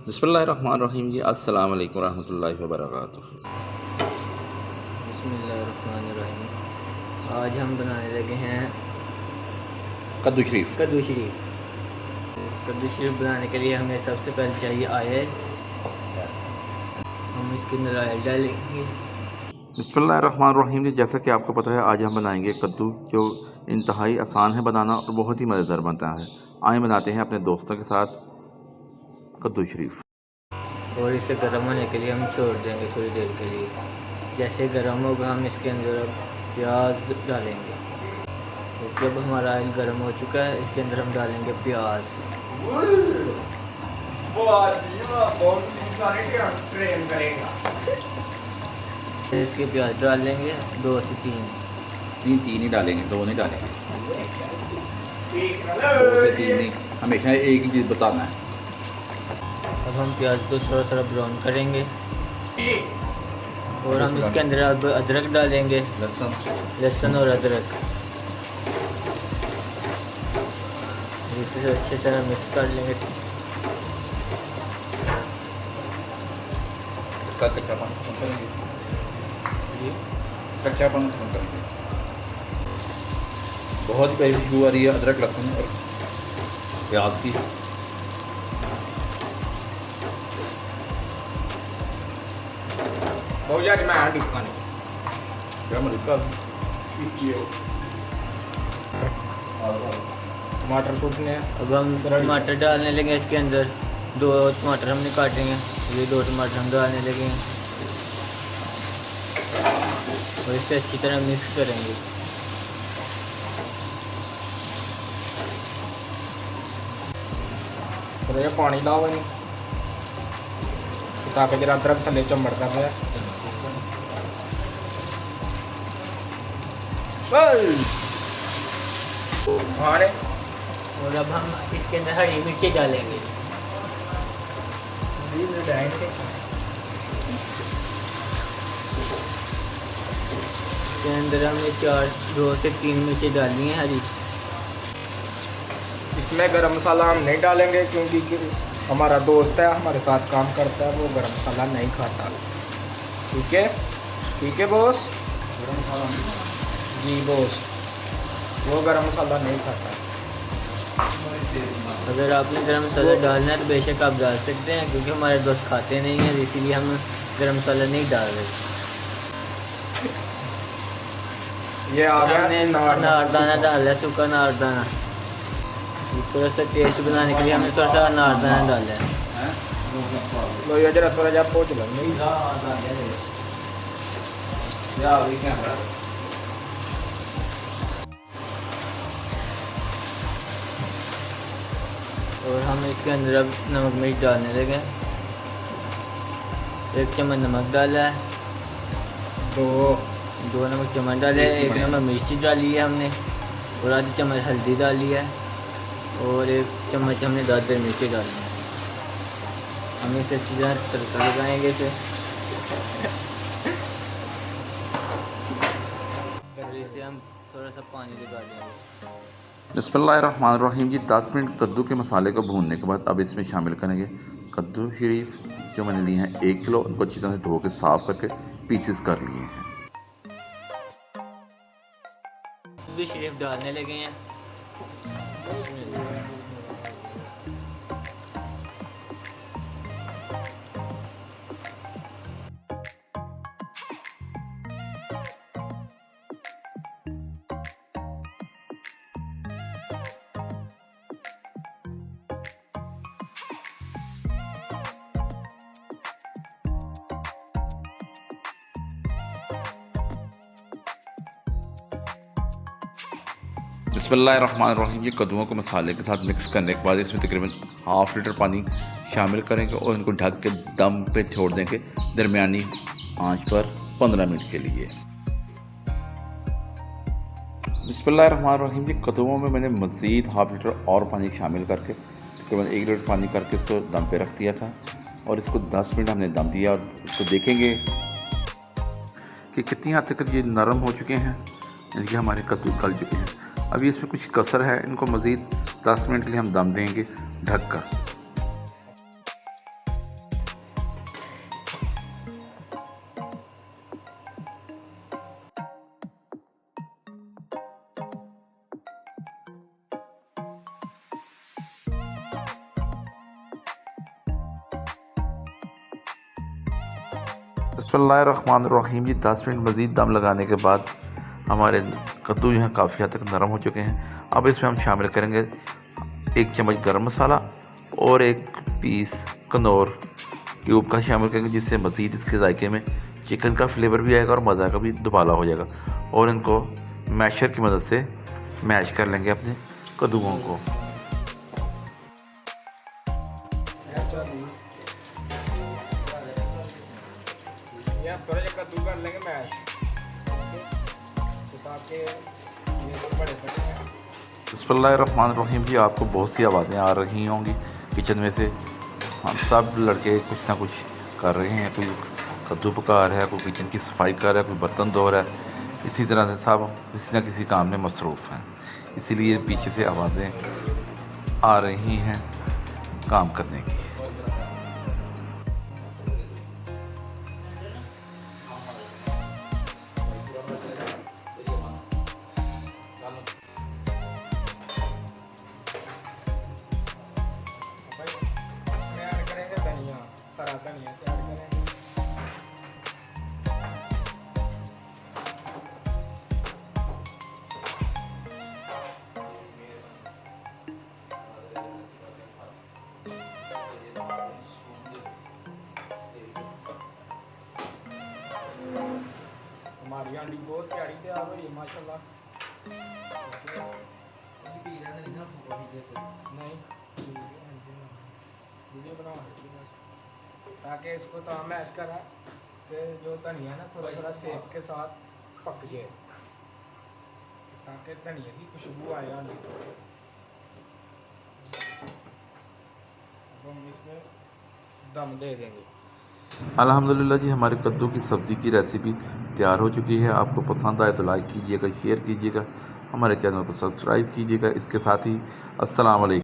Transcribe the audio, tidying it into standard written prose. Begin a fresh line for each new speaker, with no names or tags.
बिस्मिल्लाहिर्रहमानिर्रहीम जी। अस्सलाम वालेकुम रहमतुल्लाहि व बरकातुहू।
बिस्मिल्लाहिर्रहमानिर्रहीम। आज हम बनाने लगे हैं
कद्दू शरीफ।
कद्दू शरीफ। कद्दू शरीफ बनाने के लिए हमें सबसे पहले चाहिए आयल। हम इसके अंदर आयल डालेंगे।
बिस्मिल्लाहिर्रहमानिर्रहीम जी। जैसा कि आपको पता है, आज हम बनाएंगे कद्दू, जो इंतहाई आसान है बनाना और बहुत ही मज़ेदार बनता है। आए बनाते हैं अपने दोस्तों के साथ कद्दू शरीफ।
और इसे गर्म होने के लिए हम छोड़ देंगे थोड़ी देर के लिए। जैसे गर्म होगा हम इसके अंदर अब प्याज डालेंगे। तो जब हमारा आयल गर्म हो चुका है, इसके अंदर हम डालेंगे प्याज। इसके प्याज डाल लेंगे 2 से 3।
तीन ही डालेंगे, दो नहीं डालेंगे। दो से तीन नहीं, हमेशा एक ही चीज़ बताना है।
अब हम प्याज को थोड़ा थोड़ा ब्राउन करेंगे और हम इसके अंदर अब अदरक डालेंगे। लहसुन और अदरक इसे अच्छे तरह मिक्स कर लेंगे।
कच्चापन खत्म करेंगे। बहुत ही प्यारी खुशबू आ रही है अदरक, लहसुन और प्याज की।
टमाटर कूटने, अब हम टमाटर डालने लगे इसके अंदर। 2 टमाटर हमने काटे हैं, ये 2 टमाटर हम डालने लगे हैं और इसे अच्छी तरह मिक्स करेंगे।
थोड़ा पानी लाओ भाई, ताकि जरा अदरक थले चमड़ता है।
और अब हम इसके अंदर हरी मिर्ची डालेंगे। इसके अंदर हमने 2 से 3 मिर्ची डाली हैं हरी।
इसमें गरम मसाला हम नहीं डालेंगे, क्योंकि हमारा दोस्त है, हमारे साथ काम करता है, वो गरम मसाला नहीं खाता। ठीक है, ठीक है बॉस। गरम मसाला जी बॉस, वो गरम मसाला नहीं खाता।
अगर आपने गरम मसाला डालना है तो बेशक आप डाल सकते हैं, क्योंकि हमारे दोस्त खाते नहीं हैं, इसीलिए हम गरम मसाला नहीं डाल रहे।
ये आ गया
हमने अनारदाना डाला है, सूखा अनारदाना। थोड़ा सा टेस्ट बनाने के लिए हमने थोड़ा सा अनारदाना डाला है।
लो ये जरा थोड़ा जा पोच लो।
और हम इसके अंदर अब नमक मिर्च डालने लगे। 1 चम्मच नमक डाला है, 2 नमक चम्मच डाले, 1 नमक मिर्ची डाली है हमने, और आधी चम्मच हल्दी डाली है, और 1 चम्मच हमने दादर मिर्ची डाली है। हम इसे अच्छी तरह तड़का लगाएंगे इसे। और इसे हम थोड़ा सा पानी लगा देंगे।
बिस्मिल्लाहिर्रहमानिर्रहीम जी। 10 मिनट कद्दू के मसाले को भूनने के बाद अब इसमें शामिल करेंगे कद्दू शरीफ, जो मैंने लिए हैं 1 किलो। उनको अच्छी तरह से धो के साफ़ करके पीसेस कर लिए हैं।
कद्दू शरीफ डालने लगे हैं।
बिस्मिल्लाहिर्रहमानिर्रहीम। ये कद्दुओं को मसाले के साथ मिक्स करने के बाद इसमें तकरीबन ½ लीटर पानी शामिल करेंगे और इनको ढक के दम पे छोड़ देंगे दरमियानी आंच पर 15 मिनट के लिए। बिस्मिल्लाहिर्रहमानिर्रहीम जी। कद्दुओं में मैंने मज़ीद ½ लीटर और पानी शामिल करके तकरीबन 1 लीटर पानी करके इसको दम पे रख दिया था, और इसको 10 मिनट हमने दम दिया। और इसको देखेंगे कि कितनी हद तक ये नरम हो चुके हैं, यानी कि हमारे कद्दू गल चुके हैं। अभी इसमें कुछ कसर है, इनको मज़ीद 10 मिनट के लिए हम दम देंगे ढक कर। बिस्मिल्लाहिर्रहमानिर्रहीम जी 10 मिनट मज़ीद दम लगाने के बाद हमारे कद्दू जो हैं काफ़ी हद तक नरम हो चुके हैं। अब इसमें हम शामिल करेंगे 1 चम्मच गरम मसाला और 1 पीस कनौर क्यूब का शामिल करेंगे, जिससे मज़ीद इसके जायके में चिकन का फ्लेवर भी आएगा और मज़ा का भी दुबाला हो जाएगा। और इनको मैशर की मदद से मैश कर लेंगे अपने कद्दूओं को।
ये आप थोड़ा सा कद्दू कर लेंगे मैश, तो ताकि ये तो बड़े बड़े हैं।
बिस्मिल्लाहिर्रहमानिर्रहीम जी, आपको बहुत सी आवाज़ें आ रही होंगी किचन में से। हम सब लड़के कुछ ना कुछ कर रहे हैं, कोई कद्दू पका रहा है, कोई किचन की सफाई कर रहा है, कोई बर्तन धो रहा है। इसी तरह से सब किसी न किसी काम में मसरूफ़ हैं, इसीलिए पीछे से आवाज़ें आ रही हैं काम करने की।
तैयार करेंगे धनिया, हरा धनिया तैयार करेंगे। हमारी हांडी बहुत प्यारी तैयार हुई है माशाल्लाह। नहीं वीडियो बना ताकि इसको तो हम मैश करा कि जो धनिया ना थोड़ा थोड़ा सेक के साथ पक जाए, ताकि धनिया की खुशबू आए हांडी। अब हम इसमें दम दे देंगे।
अल्हम्दुलिल्लाह जी, हमारे कद्दू की सब्ज़ी की रेसिपी तैयार हो चुकी है। आपको पसंद आए तो लाइक कीजिएगा, शेयर कीजिएगा, हमारे चैनल को सब्सक्राइब कीजिएगा। इसके साथ ही अस्सलाम वालेकुम।